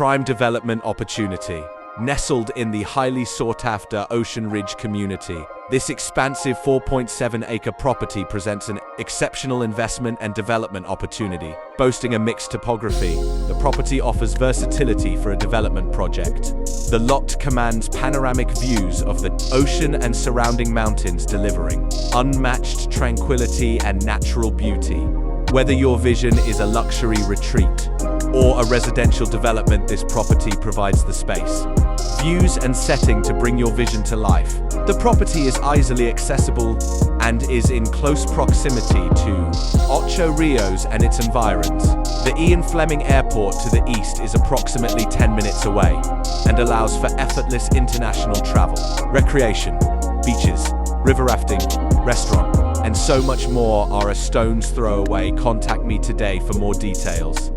prime development opportunity. Nestled in the highly sought-after Ocean Ridge community, this expansive 4.7-acre property presents an exceptional investment and development opportunity. Boasting a mixed topography, the property offers versatility for a development project. The lot commands panoramic views of the ocean and surrounding mountains, delivering unmatched tranquility and natural beauty. Whether your vision is a luxury retreat or a residential development, this property provides the space, views and setting to bring your vision to life. The property is easily accessible and is in close proximity to Ocho Rios and its environs. The Ian Fleming Airport to the east is approximately 10 minutes away and allows for effortless international travel. Recreation, beaches, river rafting, restaurant, and so much more are a stone's throw away. Contact me today for more details.